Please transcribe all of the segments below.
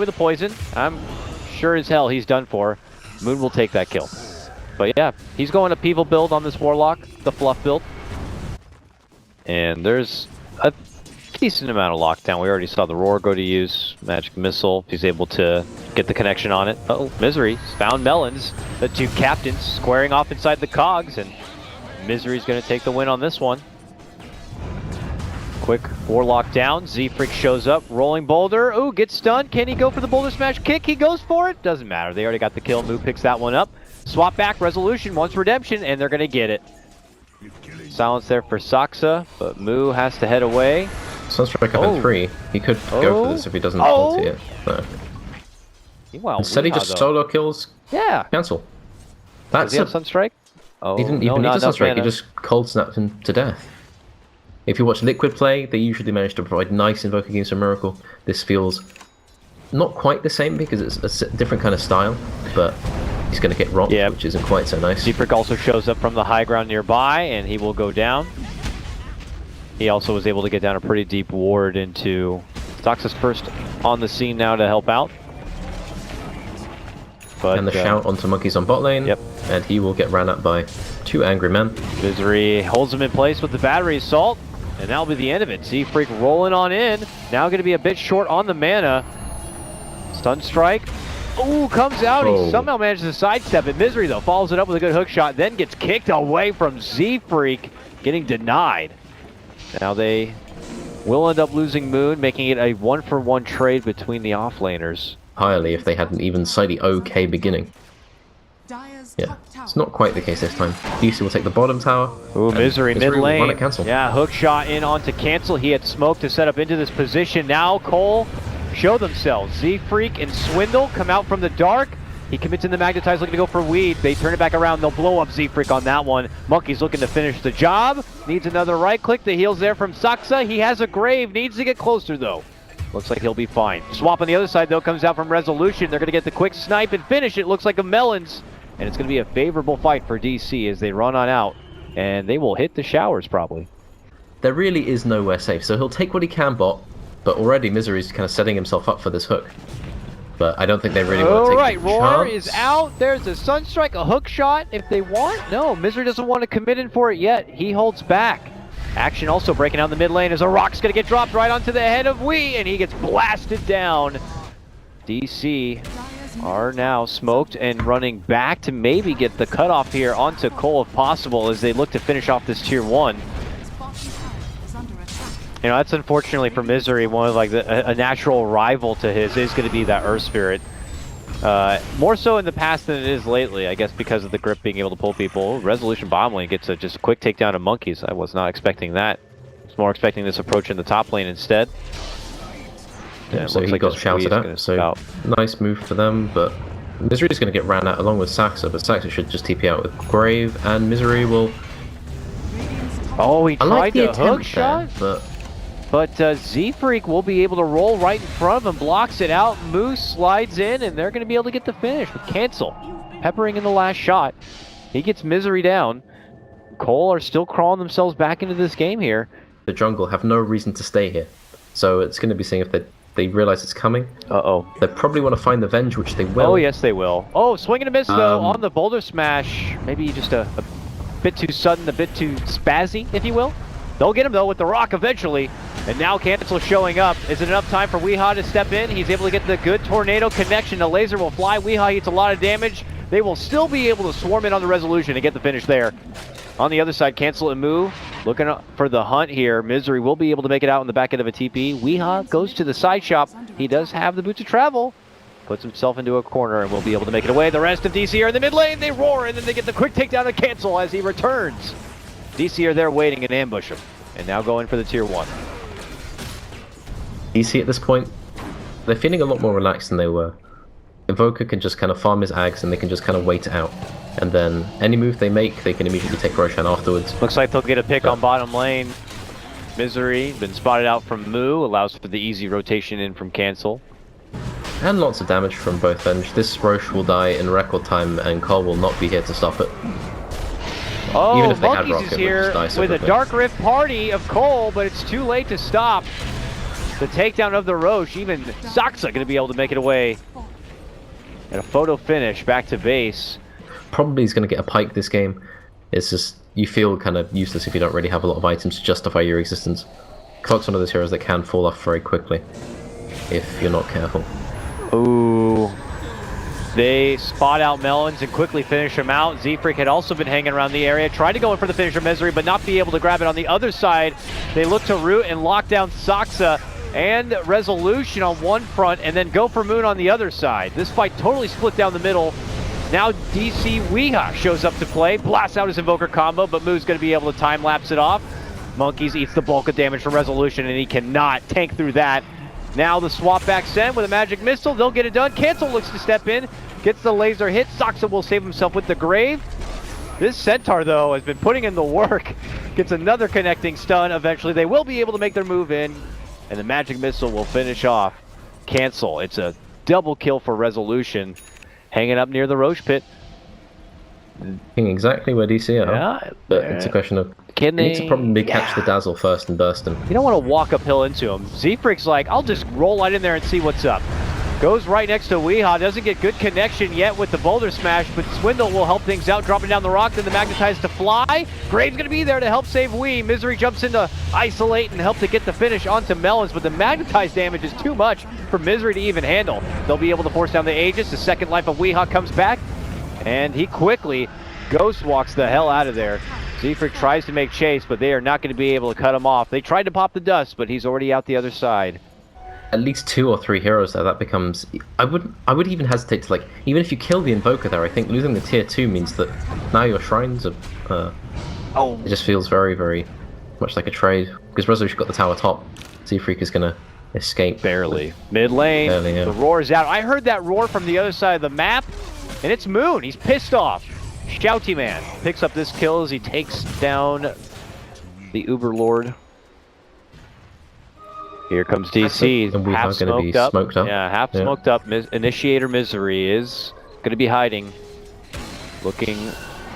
with the poison. I'm sure as hell he's done for. Moon will take that kill. But yeah, he's going a People build on this Warlock, the fluff build. And there's a decent amount of lockdown. We already saw the Roar go to use. Magic Missile, he's able to get the connection on it. Uh-oh, Misery found Melons. The two captains squaring off inside the cogs, and Misery's going to take the win on this one. Quick Warlock down. Z-Freak shows up. Rolling Boulder. Ooh, gets stunned. Can he go for the Boulder Smash kick? He goes for it. Doesn't matter. They already got the kill. Moo picks that one up. Swap back. Resolution wants redemption, and they're going to get it. Silence there for Saksa, but Moo has to head away. Sunstrike up in 3. He could go for this if he doesn't ulti it. No. Meanwhile, instead he just solo kills. Yeah. Cancel. That's Does he have Sunstrike? Oh, he didn't even need a Sunstrike. He just cold snapped him to death. If you watch Liquid play, they usually manage to provide nice Invoker games for Miracle. This feels not quite the same because it's a different kind of style, but he's going to get rocked, which isn't quite so nice. Z-Freak also shows up from the high ground nearby, and he will go down. He also was able to get down a pretty deep ward into... Doxus first on the scene now to help out. But, and the shout onto Monkeys on bot lane, and he will get ran up by 2 angry men. Misery holds him in place with the battery assault, and that'll be the end of it. Z-Freak rolling on in, now going to be a bit short on the mana. Stun strike. Ooh, comes out, he somehow manages to sidestep it. Misery though, follows it up with a good hook shot, then gets kicked away from Z-Freak, getting denied. Now they will end up losing Moon, making it a 1-for-1 trade between the offlaners. Entirely if they had an even slightly okay beginning. Yeah, it's not quite the case this time. DC will take the bottom tower. Ooh, Misery mid lane. Cancel. Yeah, hook shot in onto Cancel. He had smoke to set up into this position. Now coL show themselves. Z-Freak and Swindle come out from the dark. He commits in the Magnetize, looking to go for Weed. They turn it back around. They'll blow up Z-Freak on that one. Monkey's looking to finish the job. Needs another right click. The heals there from Saksa. He has a grave. Needs to get closer though. Looks like he'll be fine. Swap on the other side though comes out from Resolution. They're going to get the quick snipe and finish it. Looks like a Melons. And it's going to be a favorable fight for DC as they run on out. And they will hit the showers probably. There really is nowhere safe. So he'll take what he can bot. But already Misery's kind of setting himself up for this hook. But I don't think they really want to take the Roar chance. is out. There's a Sunstrike, a hook shot if they want. No, Misery doesn't want to commit in for it yet. He holds back. Action also breaking out in the mid lane as a rock's going to get dropped right onto the head of Wee, and he gets blasted down. DC are now smoked and running back to maybe get the cutoff here onto coL if possible as they look to finish off this tier 1. You know, that's unfortunately for Misery, one of like a natural rival to his is going to be that Earth Spirit. More so in the past than it is lately, I guess, because of the grip being able to pull people. Resolution bottom lane gets just a quick takedown of Monkeys. I was not expecting that. I was more expecting this approach in the top lane instead. Yeah, so he got shouted at, so nice move for them, but Misery's going to get ran out along with Saksa, but Saksa should just TP out with Grave, and Misery will... Oh, he tried the hook shot? But Z-Freak will be able to roll right in front of him, blocks it out, Moose slides in, and they're going to be able to get the finish with Cancel. Peppering in the last shot. He gets Misery down. coL are still crawling themselves back into this game here. The jungle have no reason to stay here. So it's going to be seeing if they realize it's coming. Uh-oh. They probably want to find the Venge, which they will. Oh, yes, they will. Oh, swing and a miss, though, on the Boulder Smash. Maybe just a bit too sudden, a bit too spazzy, if you will. They'll get him, though, with the rock eventually. And now Cancel showing up. Is it enough time for Weehaw to step in? He's able to get the good tornado connection. The laser will fly. Weehaw eats a lot of damage. They will still be able to swarm in on the Resolution and get the finish there. On the other side, Cancel and Moo looking for the hunt here. Misery will be able to make it out in the back end of a TP. Weehaw goes to the side shop. He does have the boots of travel. Puts himself into a corner and will be able to make it away. The rest of DC are in the mid lane. They roar and then they get the quick takedown of Cancel as he returns. DC are there waiting and ambush him. And now going for the tier 1. DC at this point, they're feeling a lot more relaxed than they were. Invoker can just kind of farm his Ags and they can just kind of wait it out. And then any move they make, they can immediately take Roshan afterwards. Looks like they'll get a pick on bottom lane. Misery, been spotted out from Moo, allows for the easy rotation in from Cancel. And lots of damage from both Venge. This Roche will die in record time and coL will not be here to stop it. Oh, even if they had Monkeys Rocket, is here with a Dark Rift party of coL, but it's too late to stop. the takedown of the Roche. Even Saksa going to be able to make it away. And a photo finish back to base. Probably he's going to get a pike this game. It's just, you feel kind of useless if you don't really have a lot of items to justify your existence. Clock's one of those heroes that can fall off very quickly if you're not careful. Ooh. They spot out Melons and quickly finish him out. Z-Freak had also been hanging around the area, tried to go in for the finisher Misery, but not be able to grab it on the other side. They look to root and lock down Saksa and Resolution on one front, and then go for Moon on the other side. This fight totally split down the middle. Now DC Weeha shows up to play, blasts out his Invoker combo, but Moo's going to be able to time-lapse it off. Monkeys eats the bulk of damage from Resolution, and he cannot tank through that. Now the swap back send with a magic missile, they'll get it done. Cancel looks to step in, gets the laser hit. Saksa will save himself with the Grave. This Centaur, though, has been putting in the work. Gets another connecting stun. Eventually, they will be able to make their move in, and the magic missile will finish off Cancel. It's a double kill for Resolution, hanging up near the Roche pit. Exactly where DC are. Yeah, but it's a question of, you need to probably catch the Dazzle first and burst him. You don't want to walk uphill into him. Z-Freak's like, I'll just roll right in there and see what's up. Goes right next to Weeha, doesn't get good connection yet with the boulder smash, but Swindle will help things out, dropping down the rock, then the Magnetize to fly. Graves gonna be there to help save Wee. Misery jumps in to isolate and help to get the finish onto Melons, but the Magnetize damage is too much for Misery to even handle. They'll be able to force down the Aegis. The second life of Weeha comes back, and he quickly ghost walks the hell out of there. Z-Freak tries to make chase, but they are not going to be able to cut him off. They tried to pop the dust, but he's already out the other side. At least 2 or 3 heroes there, that becomes... I would even hesitate to, like, even if you kill the Invoker there, I think losing the tier 2 means that now your shrines are... It just feels very, very much like a trade. Because Resolution got the tower top. Z-Freak is going to escape. Barely. Mid lane, Barely, yeah. The roar is out. I heard that roar from the other side of the map, and it's Moon. He's pissed off. Shouty Man picks up this kill as he takes down the Uber Lord. Here comes DC. And we are going to be smoked up. Yeah, half smoked up. Initiator Misery is going to be hiding. Looking.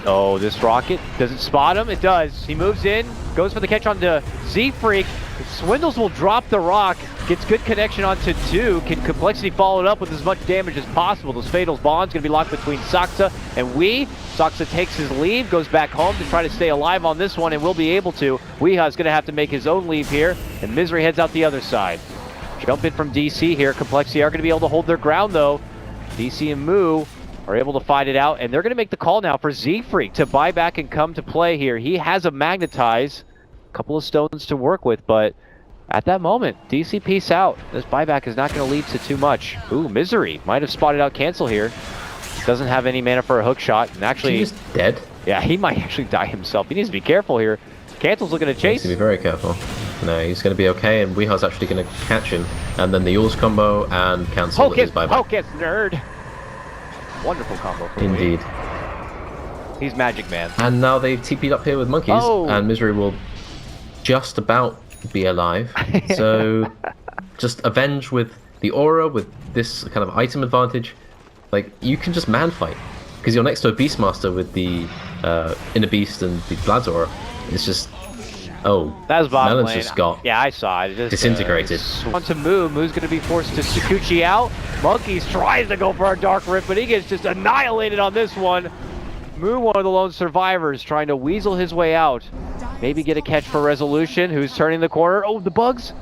Oh, this rocket. Does it spot him? It does. He moves in, goes for the catch onto Z-Freak. Swindles will drop the rock. Gets good connection onto 2. Can Complexity follow it up with as much damage as possible? Those Fatal's bond's going to be locked between Saksa and Wee. Saksa takes his leave, goes back home to try to stay alive on this one, and will be able to. Weeha's going to have to make his own leave here, and Misery heads out the other side. Jump in from DC here. Complexity are going to be able to hold their ground, though. DC and Moo are able to fight it out, and they're going to make the call now for Z-Freak to buy back and come to play here. He has a Magnetize, a couple of stones to work with, but at that moment, DC peace out. This buyback is not going to lead to too much. Ooh, Misery might have spotted out Cancel here. Doesn't have any mana for a hook shot, and actually... He's dead. Yeah, he might actually die himself. He needs to be careful here. Cancel's looking to chase. He needs to be very careful. No, he's going to be okay, and Weeha's actually going to catch him. And then the Yules combo and cancel his buyback. Focus, nerd! Wonderful combo for Indeed. Wee. He's Magic Man. And now they've TP'd up here with Monkeys, and Misery will just about be alive. So, just avenge with the aura, with this kind of item advantage. Like, you can just man fight. Because you're next to a Beastmaster with the Inner Beast and the Vlad's aura. It's just... Oh, that was bottom Melon's lane. just got yeah, I saw it. Just, disintegrated. On to Moo. Moo's going to be forced to Sakuchi out. Monkeys tries to go for a Dark Rip, but he gets just annihilated on this one. Moo, one of the lone survivors, trying to weasel his way out. Maybe get a catch for Resolution, who's turning the corner. Oh, the bugs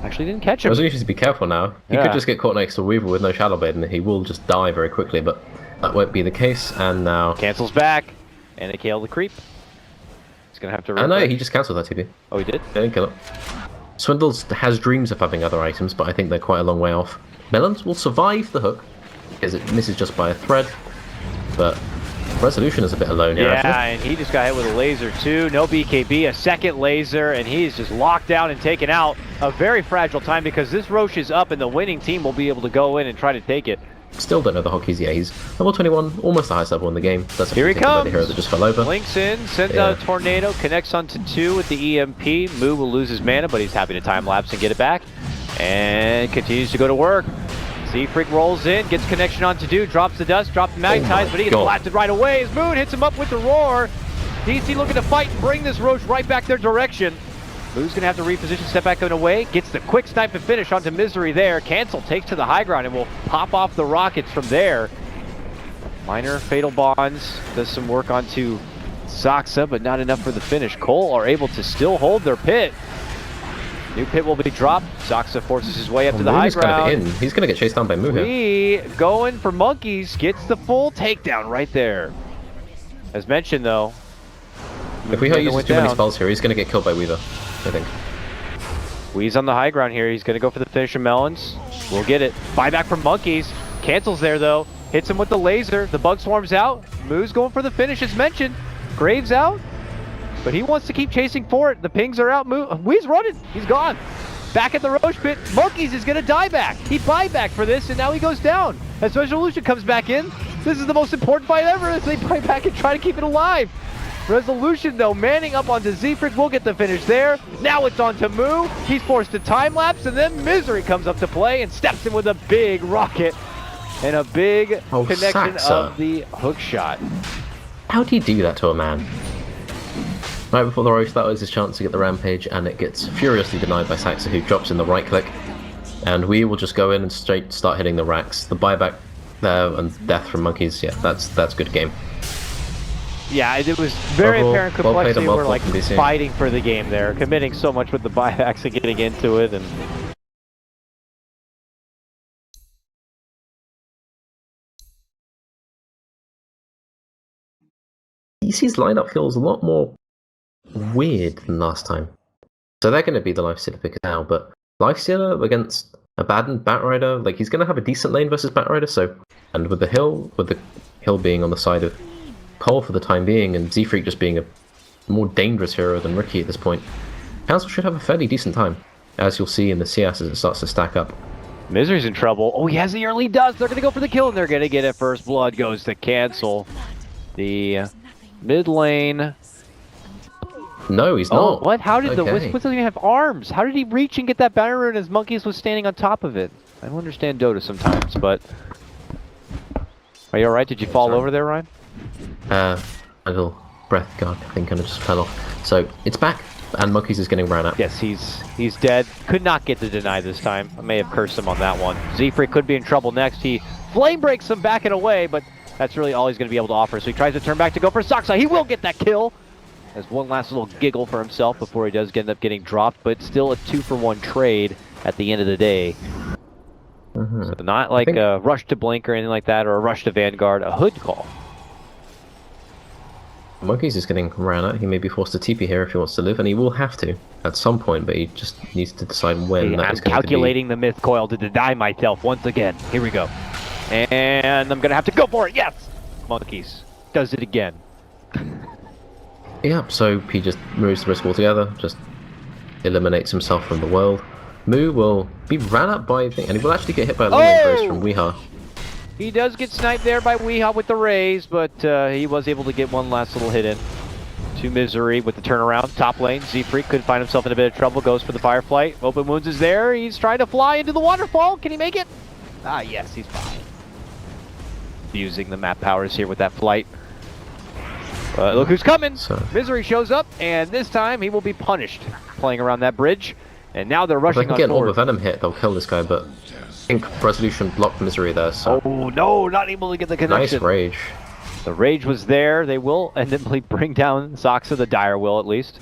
actually didn't catch him. Resolution needs to be careful now. He could just get caught next to Weaver with no Shadow Blade, and he will just die very quickly, but that won't be the case, and now... Cancels back, and they kill the creep. He's going to have to... I know, he just cancelled that TP. Oh, he did? They didn't kill it. Swindles has dreams of having other items, but I think they're quite a long way off. Melons will survive the hook, because it misses just by a thread, but Resolution is a bit alone here, actually. Yeah, and he just got hit with a laser, too. No BKB, a second laser, and he's just locked down and taken out. A very fragile time, because this Roche is up, and the winning team will be able to go in and try to take it. Still don't know the hockeys yet. He's level 21, almost the highest level in the game. That's Here he comes. The hero that just fell over. Links in, sends out a tornado, connects onto 2 with the EMP. Moo will lose his mana, but he's happy to time lapse and get it back. And continues to go to work. Z-Freak rolls in, gets connection onto 2, drops the dust, drops the Magnetize, but he gets blasted right away as Moon hits him up with the roar. DC looking to fight and bring this Roche right back their direction. Moo's gonna have to reposition, step back and away. Gets the quick snipe and finish onto Misery there. Cancel takes to the high ground and will pop off the rockets from there. Minor fatal bonds, does some work onto Soxa, but not enough for the finish. coL are able to still hold their pit. New pit will be dropped. Soxa forces his way up to the high ground. He's going to get chased down by Moo here. We going for Monkeys, gets the full takedown right there. As mentioned though, if we use too many spells here, he's going to get killed by Weaver, I think. Wee's on the high ground here. He's going to go for the finish of Melons. We'll get it. Buyback from Monkeys. Cancels there though. Hits him with the laser. The bug swarms out. Moo's going for the finish as mentioned. Graves out. But he wants to keep chasing for it. The pings are out. Wee's running. He's gone. Back at the Roche pit. Monkeys is going to die back. He buyback for this and now he goes down. As Resolution comes back in. This is the most important fight ever as they buy back and try to keep it alive. Resolution though, manning up onto Zfrick, will get the finish there. Now it's on to Moo. He's forced to time lapse and then Misery comes up to play and steps in with a big rocket and a big connection of the hook shot. How do you do that to a man? Right before the Roche, that was his chance to get the Rampage and it gets furiously denied by Saxa, who drops in the right click. And we will just go in and straight start hitting the racks. The buyback there and death from Monkeys, yeah, that's good game. Yeah, it was very apparent complexity. We're like fighting for the game there, committing so much with the buybacks and getting into it. And DC's lineup feels a lot more weird than last time. So they're going to be the Lifestealer pickers now, but Lifestealer against a Batrider, like he's going to have a decent lane versus Batrider. So, and with the hill being on the side of coL for the time being, and Zfreak just being a more dangerous hero than Ricky at this point, Council should have a fairly decent time, as you'll see in the CS as it starts to stack up. Misery's in trouble. Oh, he has the early dust. They're going to go for the kill, and they're going to get it. First blood goes to Cancel. The mid lane. No, he's not. What? How did the Wisp doesn't even have arms? How did he reach and get that banner rune as Monkeys was standing on top of it? I don't understand Dota sometimes, but... Are you alright? Did you fall over there, Ryan? A little breath guard, I think, kind of just fell off. So it's back, and Monkeys is getting ran at. Yes, he's dead. Could not get the deny this time. I may have cursed him on that one. Zfreak could be in trouble next. He flame breaks him back and away, but that's really all he's going to be able to offer. So he tries to turn back to go for Soxa. He will get that kill. As one last little giggle for himself before he does end up getting dropped, but still a 2-for-1 trade at the end of the day. So not like a rush to Blink or anything like that, or a rush to Vanguard, a hood call. Monkeys is getting ran at. He may be forced to TP here if he wants to live, and he will have to at some point, but he just needs to decide when that is going to be. I'm calculating the myth coil to deny myself once again. Here we go. And I'm going to have to go for it. Yes! Monkeys does it again. Yeah, so he just removes the risk altogether, just eliminates himself from the world. Moo will be ran up by, and he will actually get hit by a long range raise from Weeha. He does get sniped there by Weeha with the raise, but he was able to get one last little hit in. To Misery with the turnaround. Top lane, Zfreak could find himself in a bit of trouble, goes for the Fireflight. Open Wounds is there, he's trying to fly into the waterfall. Can he make it? Ah, yes, he's fine. Using the map powers here with that flight. Look who's coming! Misery shows up, and this time he will be punished playing around that bridge. And now they're rushing on forward. If they can get an Orb of Venom hit, they'll kill this guy, but I think Resolution blocked Misery there, so... Oh no, not able to get the connection. Nice rage. The rage was there. They will eventually bring down Soxa, the Dire will at least.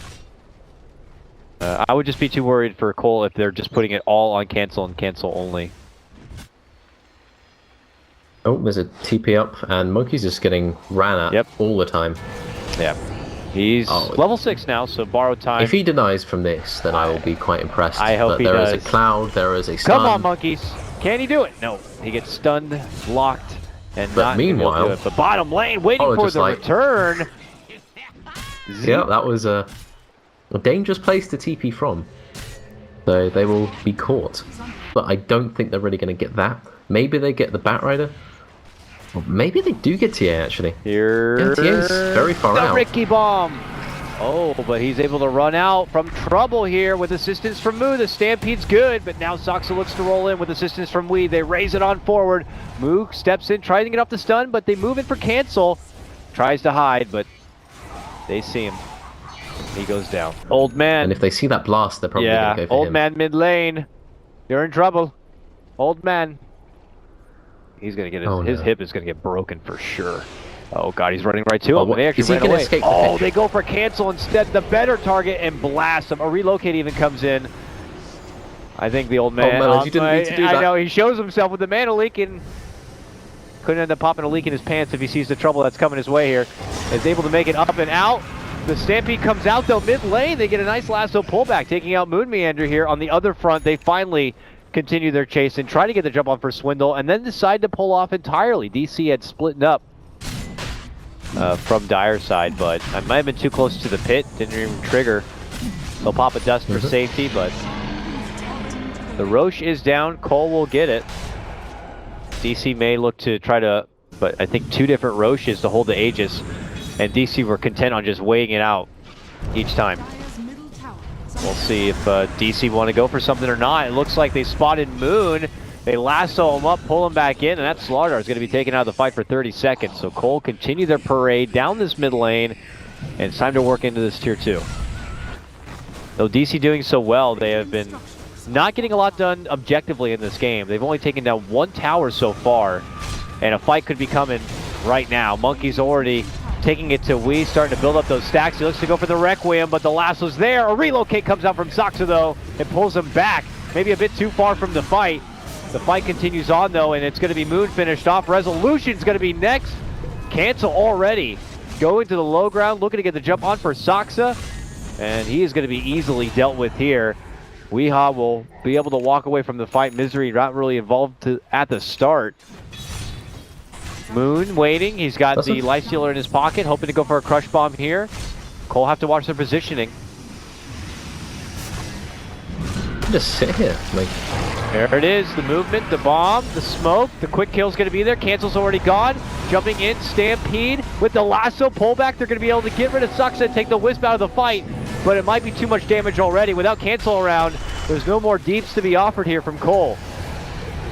I would just be too worried for coL if they're just putting it all on Cancel and Cancel only. Oh, there's a TP up, and Monkey's just getting ran at all the time. Yeah. He's level 6 now, so borrowed time. If he denies from this, then I will be quite impressed. I hope he does. There is a cloud, there is a stun. Come on, Monkeys. Can he do it? No. He gets stunned, blocked, and but not meanwhile, do it. But bottom lane, waiting for the return. Yeah, that was a dangerous place to TP from. So they will be caught. But I don't think they're really going to get that. Maybe they get the Batrider. Well, maybe they do get TA actually. Here, TA's very far out. The Ricky bomb. Oh, but he's able to run out from trouble here with assistance from Moo. The Stampede's good, but now Soxa looks to roll in with assistance from Wee. They raise it on forward. Moo steps in, trying to get off the stun, but they move in for Cancel. Tries to hide, but they see him. He goes down. Old man. And if they see that blast, they're probably going to go for old him. man mid lane. You're in trouble. Old man. He's going to get his hip is going to get broken for sure. Oh god, he's running right to him. They actually ran away. Oh, they go for cancel instead. The better target and blast him. A relocate even comes in. I think the old man. You didn't need to do that. I know, he shows himself with the mana leak and couldn't end up popping a leak in his pants if he sees the trouble that's coming his way here. Is able to make it up and out. The Stampede comes out though mid lane. They get a nice lasso pullback, taking out Moon Meander here. On the other front, they finally continue their chase and try to get the jump on for Swindle, and then decide to pull off entirely. DC had split up from Dire's side, but I might have been too close to the pit. Didn't even trigger. They'll pop a dust for safety, but the Roche is down. coL will get it. DC may look to try to, but I think 2 different Roches to hold the Aegis, and DC were content on just weighing it out each time. We'll see if DC want to go for something or not. It looks like they spotted Moon. They lasso him up, pull him back in, and that Slardar is going to be taken out of the fight for 30 seconds. So coL continue their parade down this mid lane, and it's time to work into this tier 2. Though DC doing so well, they have been not getting a lot done objectively in this game. They've only taken down 1 tower so far, and a fight could be coming right now. Monkey's already taking it to Wee, starting to build up those stacks. He looks to go for the Requiem, but the lasso's there. A relocate comes out from Soxa though, and pulls him back. Maybe a bit too far from the fight. The fight continues on though, and it's going to be Moon finished off. Resolution's going to be next. Cancel already. Going to the low ground, looking to get the jump on for Soxa, and he is going to be easily dealt with here. Weehaw will be able to walk away from the fight. Misery not really involved at the start. Moon waiting. He's got the Lifestealer in his pocket, hoping to go for a Crush Bomb here. coL have to watch their positioning. Just sit here. There it is, the movement, the bomb, the smoke, the quick kill's going to be there. Cancel's already gone. Jumping in, Stampede with the lasso pullback. They're going to be able to get rid of Soxa and take the Wisp out of the fight, but it might be too much damage already. Without cancel around, there's no more deeps to be offered here from coL.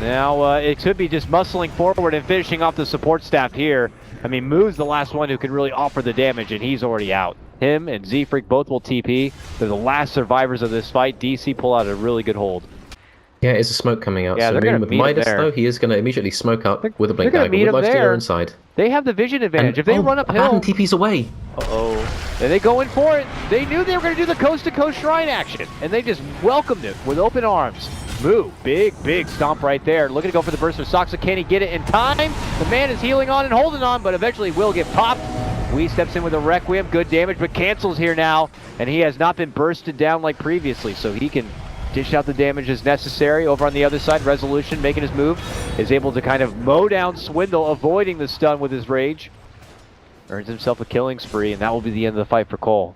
Now it could be just muscling forward and finishing off the support staff here. I mean, Moo's the last one who can really offer the damage, and he's already out. Him and Z-Freak both will TP. They're the last survivors of this fight. DC pull out a really good hold. Yeah, it's a smoke coming out. Yeah, so Moon with Midas, though, he is going to immediately smoke up with a Blink Dagger with Lifestealer inside. They have the vision advantage. If they run uphill... Abaddon TP's away. Uh-oh. And they go in for it. They knew they were going to do the coast-to-coast shrine action, and they just welcomed it with open arms. Moo, big stomp right there. Looking to go for the burst of Soxa. Can he get it in time? The man is healing on and holding on, but eventually will get popped. Wee steps in with a Requiem. Good damage, but cancels here now, and he has not been bursted down like previously, so he can dish out the damage as necessary. Over on the other side, Resolution making his move, is able to kind of mow down Swindle, avoiding the stun with his rage. Earns himself a killing spree, and that will be the end of the fight for coL.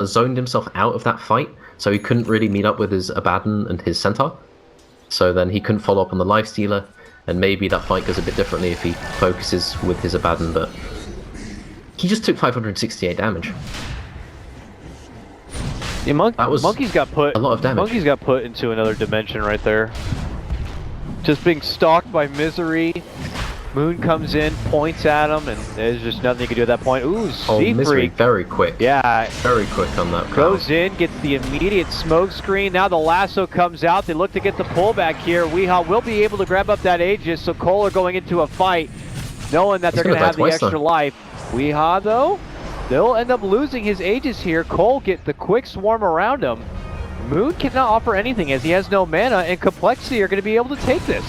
Zoned himself out of that fight, so he couldn't really meet up with his Abaddon and his Centaur. So then he couldn't follow up on the Lifestealer, and maybe that fight goes a bit differently if he focuses with his Abaddon, but he just took 568 damage. Yeah, Monkey's got put a lot of damage. Monkey's got put into another dimension right there. Just being stalked by Misery. Moon comes in, points at him, and there's just nothing you can do at that point. Ooh, Misery very quick. Yeah. Very quick on that. Goes in, gets the immediate smoke screen. Now the lasso comes out. They look to get the pullback here. Weehaw will be able to grab up that Aegis, so coL are going into a fight, knowing that they're going to have the extra life. Weehaw, though, they'll end up losing his Aegis here. coL get the quick swarm around him. Moon cannot offer anything as he has no mana, and Complexity are going to be able to take this.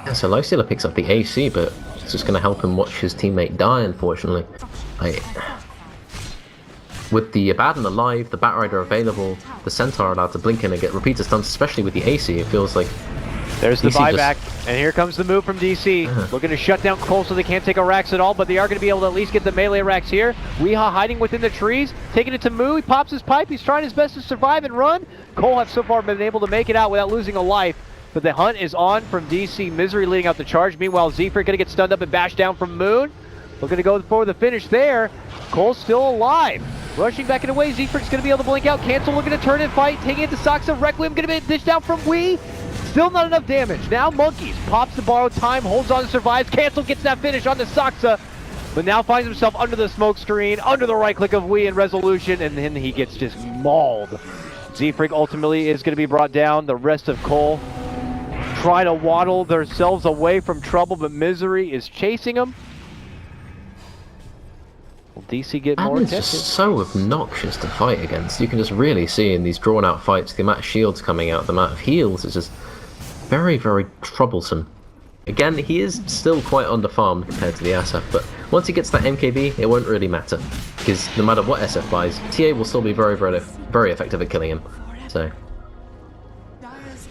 Yeah, so Lifestealer picks up the AC, but it's just going to help him watch his teammate die, unfortunately. With the Abaddon alive, the Batrider available, the Centaur allowed to blink in and get repeater stuns, especially with the AC, it feels like... There's the buyback, and here comes the move from DC. Looking to shut down coL so they can't take a Rax at all, but they are going to be able to at least get the melee Rax here. Weehaw hiding within the trees, taking it to Moo. He pops his pipe. He's trying his best to survive and run. coL have so far been able to make it out without losing a life, but the hunt is on from DC. Misery leading out the charge. Meanwhile, Z-Freak going to get stunned up and bashed down from Moon. Looking to go for the finish there. coL's still alive. Rushing back in away. Z-Freak's going to be able to blink out. Cancel looking to turn and fight. Taking it to Soxa. Requiem going to be dished out from Wee. Still not enough damage. Now Monkeys pops the borrowed time, holds on and survives. Cancel gets that finish on the Soxa. but now finds himself under the smoke screen, under the right click of Wii and Resolution, and then he gets just mauled. Z-Freak ultimately is going to be brought down. The rest of coL try to waddle themselves away from trouble, but Misery is chasing them. Will DC get more it's attention? just so obnoxious to fight against. You can just really see in these drawn-out fights the amount of shields coming out, the amount of heals is just very, very troublesome. Again, he is still quite underfarmed compared to the SF, but once he gets that MKB, it won't really matter. Because no matter what SF buys, TA will still be very, very, very effective at killing him. So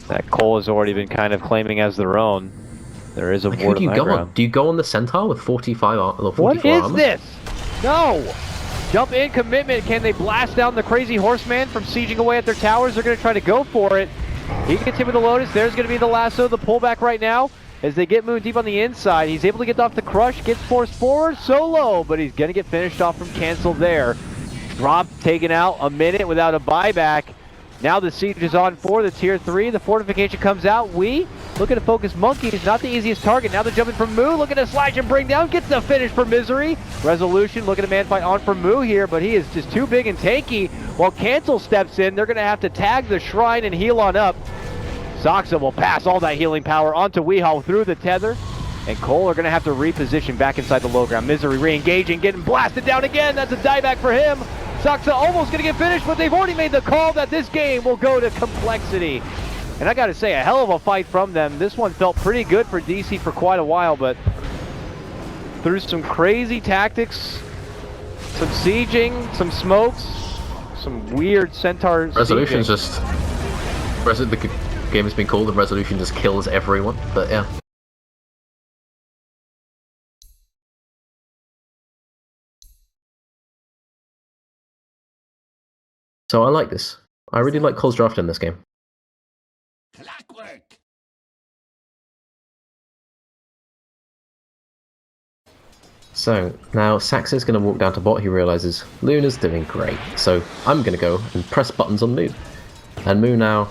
that coL has already been kind of claiming as their own. There is a ward who do you on go ground. on? Do you go on the Centaur with 45 or 44 What is armor? this? No! Jump in commitment. Can they blast down the crazy horseman from sieging away at their towers? They're going to try to go for it. He gets hit with the Lotus. There's going to be the lasso, the pullback right now. As they get Moon deep on the inside, he's able to get off the crush, gets forced forward, solo, but he's going to get finished off from cancel there. Drop taken out a minute without a buyback. Now the siege is on for the tier 3. The fortification comes out. We looking to focus Monkey. Not the easiest target. Now they're jumping from Moo, looking to slash and bring down. Gets the finish for Misery. Resolution looking to man fight on for Moo here, but he is just too big and tanky. While Cancel steps in, they're going to have to tag the Shrine and heal on up. Soxa will pass all that healing power onto Weehawk through the tether. And coL are going to have to reposition back inside the low ground. Misery re-engaging, getting blasted down again. That's a dieback for him. Soxa almost going to get finished, but they've already made the call that this game will go to complexity. And I got to say, a hell of a fight from them. This one felt pretty good for DC for quite a while, but through some crazy tactics, some sieging, some smokes, some weird Centaur Resolution's sieging. just... the game has been called and Resolution just kills everyone, but yeah. So I like this. I really like coL's draft in this game. So now Saxa is going to walk down to bot. He realizes Luna's doing great, so I'm going to go and press buttons on Moo. And Moo now,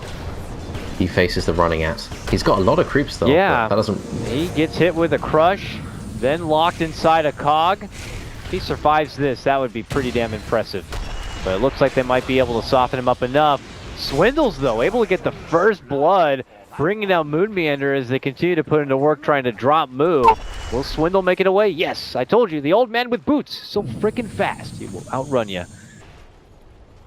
he faces the running at. He's got a lot of creeps though. Yeah, that doesn't. He gets hit with a crush, then locked inside a cog. If he survives this, that would be pretty damn impressive. But it looks like they might be able to soften him up enough. Swindles, though, able to get the first blood, bringing down Moon Meander as they continue to put into work trying to drop Moo. Will Swindle make it away? Yes, I told you, the old man with boots, so freaking fast. He will outrun you.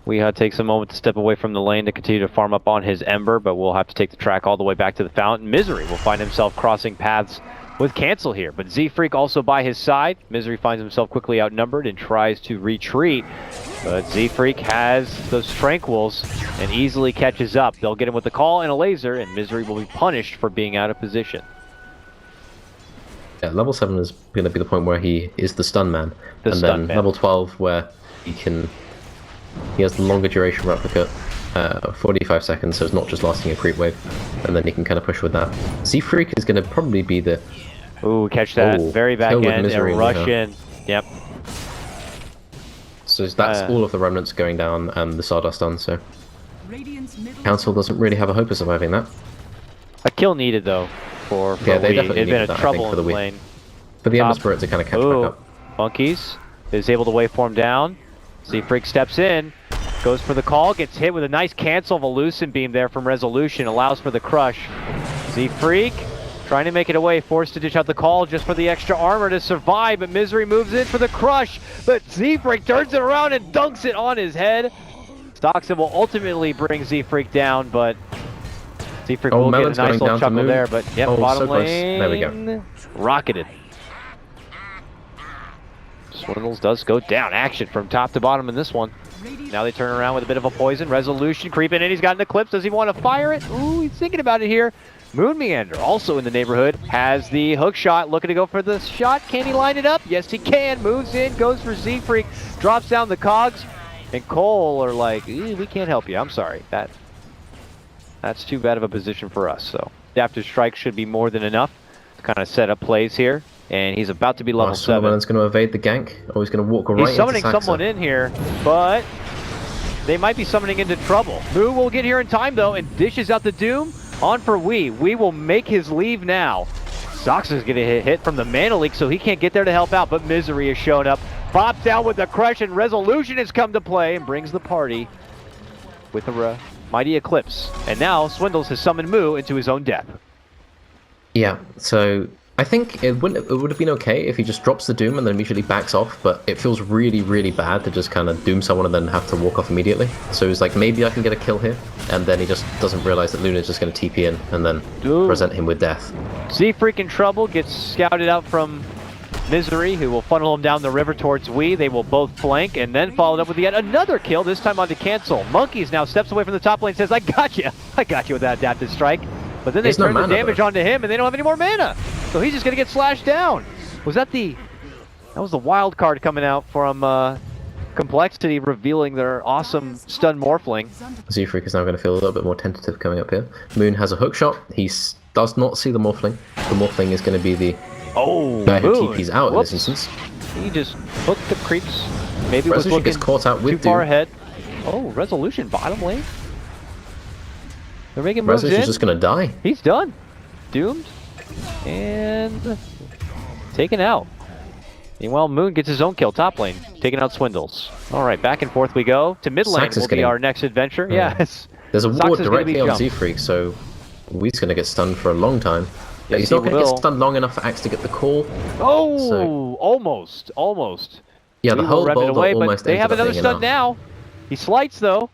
Weeha takes a moment to step away from the lane to continue to farm up on his Ember, but we'll have to take the track all the way back to the fountain. Misery will find himself crossing paths with Cancel here, but Z-Freak also by his side. Misery finds himself quickly outnumbered and tries to retreat, but Z-Freak has those Tranquils and easily catches up. They'll get him with the call and a laser, and Misery will be punished for being out of position. Yeah, level 7 is going to be the point where he is the stun man, and then level 12 where he has the longer duration replica, 45 seconds, so it's not just lasting a creep wave, and then he can kind of push with that. Z-Freak is going to probably be the... Ooh, catch that. Very back end, and rush in. Yep. So that's all of the remnants going down and the Sawdust stun, so... Council doesn't really have a hope of surviving that. A kill needed, though, for yeah, they definitely It'd been a that, trouble for the in the lane. For the Ember Spirit to kind of catch back up. Monkeys is able to waveform down. Z-Freak steps in, goes for the call, gets hit with a nice cancel of a Lucent Beam there from Resolution, allows for the crush. Z-Freak trying to make it away, forced to dish out the call just for the extra armor to survive, but Misery moves in for the crush, but Z-Freak turns it around and dunks it on his head. Stockson will ultimately bring Z-Freak down, but Z-Freak will get a nice little chuckle there, but yep, bottom lane, there we go. Rocketed. Swindles does go down. Action from top to bottom in this one. Now they turn around with a bit of a poison. Resolution creeping in. He's got an Eclipse. Does he want to fire it? Ooh, he's thinking about it here. Moon Meander, also in the neighborhood, has the hook shot. Looking to go for the shot. Can he line it up? Yes, he can. Moves in, goes for Z-Freak, drops down the cogs. And coL are like, we can't help you. I'm sorry. That's too bad of a position for us. So Adaptive Strike should be more than enough to kind of set up plays here. And he's about to be level 7. Someone's going to evade the gank, or he's going to walk right into Saxa. He's summoning someone in here, but they might be summoning into trouble. Moo will get here in time, though, and dishes out the Doom on for Wee. Wee will make his leave now. Sox is going to hit from the mana leak, so he can't get there to help out, but Misery has shown up. Pops down with the crush, and Resolution has come to play and brings the party with a mighty Eclipse. And now Swindles has summoned Moo into his own death. Yeah, so I think it would have been okay if he just drops the Doom and then immediately backs off, but it feels really, really bad to just kind of Doom someone and then have to walk off immediately. So he's like, maybe I can get a kill here, and then he just doesn't realize that Luna's just going to TP in and then present him with death. Z-Freaking Trouble gets scouted out from Misery, who will funnel him down the river towards Wii. They will both flank, and then followed up with yet another kill, this time onto Cancel. Monkeys now steps away from the top lane, says, I got you with that adaptive strike. But then they turn the damage onto him, and they don't have any more mana. So he's just going to get slashed down. That was the wild card coming out from Complexity, revealing their awesome stun Morphling. Z-Freak is now going to feel a little bit more tentative coming up here. Moon has a hook shot. He does not see the Morphling. The Morphling is going to be the guy who TP's out in this instance. He just hooked the creeps. Maybe Resolution gets caught out with too far ahead. Oh, Resolution bottom lane. They're making moves in. Resolution's just going to die. He's done. Doomed. And taken out. Meanwhile, Moon gets his own kill top lane, taking out Swindles. All right, back and forth we go. To mid lane will be our next adventure. Yes. There's a ward directly on Z-Freak, so Wee's going to get stunned for a long time. Yes, he's not going to get stunned long enough for Axe to get the call. Oh, so, almost. Yeah, the whole boulder away, almost but they have another stun now. He slights, though,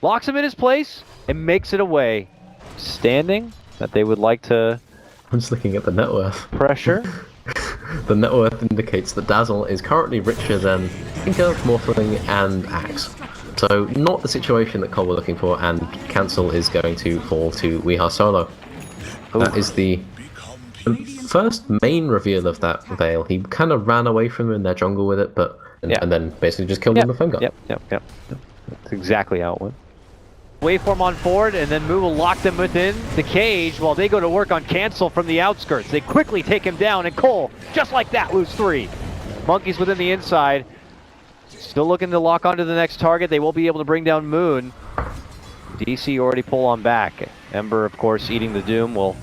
locks him in his place, and makes it away. Standing that they would like to... I'm just looking at the net worth. Pressure. The net worth indicates that Dazzle is currently richer than Tinker, Morphling, and Axe. So not the situation that coL were looking for, and Cancel is going to fall to Weeha solo. Ooh. That is the first main reveal of that Veil. He kind of ran away from him in their jungle with it, but and then basically just killed him with Fengar. Yep. That's exactly how it went. Waveform on forward, and then Moo will lock them within the cage while they go to work on Cancel from the outskirts. They quickly take him down, and coL, just like that, lose 3. Monkeys within the inside. Still looking to lock onto the next target. They will be able to bring down Moon. DC already pull on back. Ember, of course, eating the Doom, will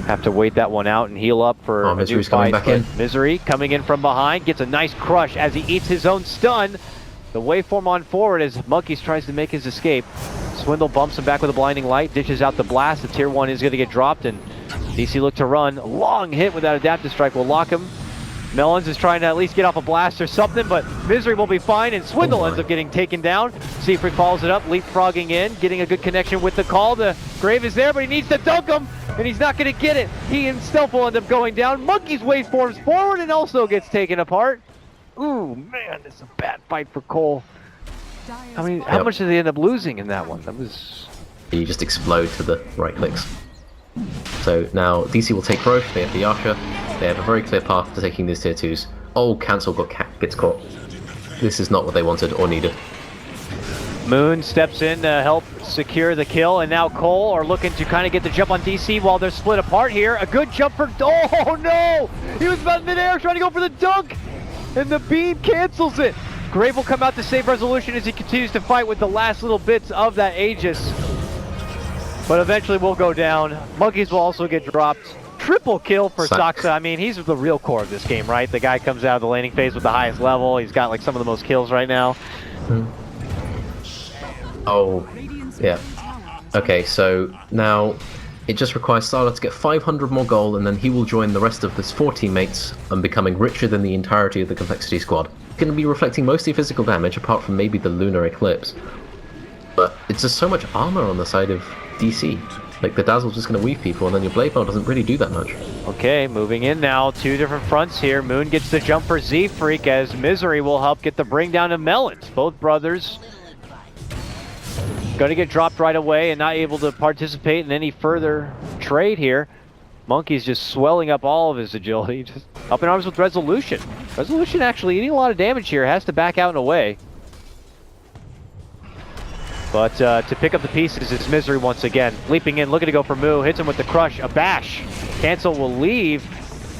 have to wait that one out and heal up for a new fight. Misery coming in from behind, gets a nice crush as he eats his own stun. The waveform on forward as Monkeys tries to make his escape. Swindle bumps him back with a blinding light, dishes out the blast. The tier 1 is going to get dropped, and DC look to run. A long hit with that adaptive strike will lock him. Melons is trying to at least get off a blast or something, but Misery will be fine, and Swindle ends up getting taken down. Z-Freak follows it up, leapfrogging in, getting a good connection with the coL. The Grave is there, but he needs to dunk him, and he's not going to get it. He himself will end up going down. Monkeys waveforms forward and also gets taken apart. Ooh, man, it's a bad fight for coL. I mean, how much did they end up losing in that one? That was... You just explode to the right clicks. So now DC will take Roche, they have the Archer, they have a very clear path to taking these tier 2s. Oh, Cancel gets caught. This is not what they wanted or needed. Moon steps in to help secure the kill, and now coL are looking to kind of get the jump on DC while they're split apart here. A good jump for... Oh, no! He was about midair trying to go for the dunk! And the beam cancels it. Grave will come out to save Resolution as he continues to fight with the last little bits of that Aegis. But eventually will go down. Monkeys will also get dropped. Triple kill for Saksa. I mean, he's the real core of this game, right? The guy comes out of the laning phase with the highest level. He's got like some of the most kills right now. Oh, yeah. Okay, so now it just requires Starla to get 500 more gold, and then he will join the rest of his 4 teammates and becoming richer than the entirety of the Complexity squad. Going to be reflecting mostly physical damage, apart from maybe the Lunar Eclipse. But it's just so much armor on the side of DC. Like, the Dazzle's just going to weave people, and then your Blade Mail doesn't really do that much. Okay, moving in now. 2 different fronts here. Moon gets the jump for Z-Freak, as Misery will help get the bring down of Melons. Both brothers going to get dropped right away and not able to participate in any further trade here. Monkey's just swelling up all of his agility. Just up in arms with Resolution. Resolution actually eating a lot of damage here. Has to back out and away. But to pick up the pieces is Misery once again. Leaping in, looking to go for Moo. Hits him with the crush. A bash. Cancel will leave.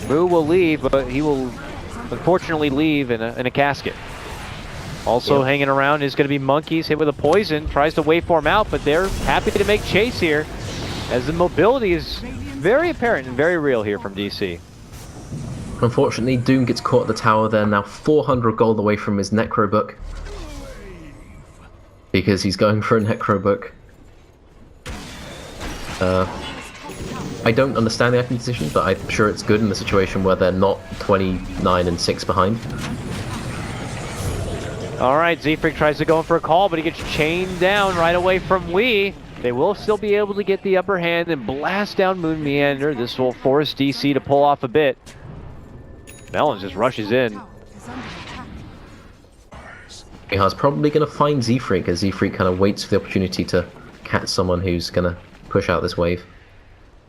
Moo will leave, but he will unfortunately leave in a casket. Also hanging around is going to be Monkeys, hit with a poison. Tries to waveform out, but they're happy to make chase here, as the mobility is very apparent and very real here from DC. Unfortunately, Doom gets caught at the tower there, now 400 gold away from his Necro book. Because he's going for a Necro book. I don't understand the item position, but I'm sure it's good in the situation where they're not 29 and 6 behind. Alright, Z-Freak tries to go in for a call, but he gets chained down right away from Wee. They will still be able to get the upper hand and blast down Moon Meander. This will force DC to pull off a bit. Melon just rushes in. EHOME's probably going to find Z-Freak, as Z-Freak kind of waits for the opportunity to catch someone who's going to push out this wave.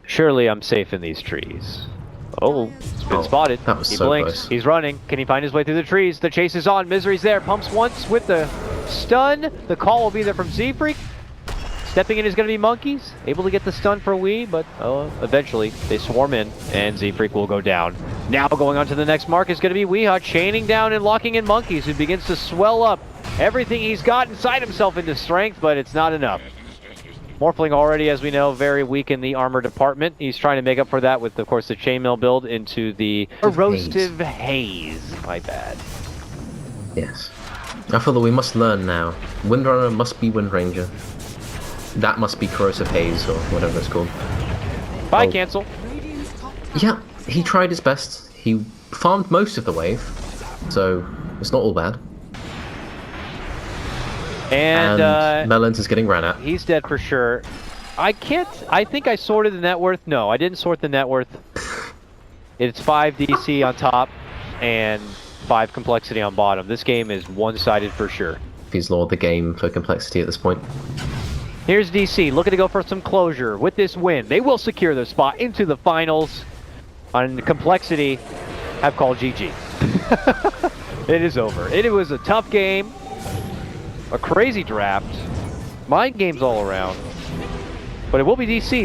Surely I'm safe in these trees. Oh, it's been spotted. That was he so blinks. close. He's running. Can he find his way through the trees? The chase is on. Misery's there. Pumps once with the stun. The call will be there from Z-Freak. Stepping in is going to be Monkeys. Able to get the stun for Wee, but eventually they swarm in and Z-Freak will go down. Now going on to the next mark is going to be Weehaw chaining down and locking in Monkeys, who begins to swell up everything he's got inside himself into strength, but it's not enough. Morphling already, as we know, very weak in the armor department. He's trying to make up for that with, of course, the chainmail build into the Erosive Haze. My bad. Yes. I feel that we must learn now. Windrunner must be Windranger. That must be Corrosive Haze, or whatever it's called. Bye, cancel. Yeah, he tried his best. He farmed most of the wave, so it's not all bad. And Melons is getting ran at. He's dead for sure. I think I sorted the net worth. No, I didn't sort the net worth. It's 5 DC on top and 5 complexity on bottom. This game is one-sided for sure. He's lowered the game for complexity at this point. Here's DC looking to go for some closure. With this win, they will secure their spot into the finals. On complexity, have called GG. It is over. It was a tough game. A crazy draft. Mind games all around. But it will be DC.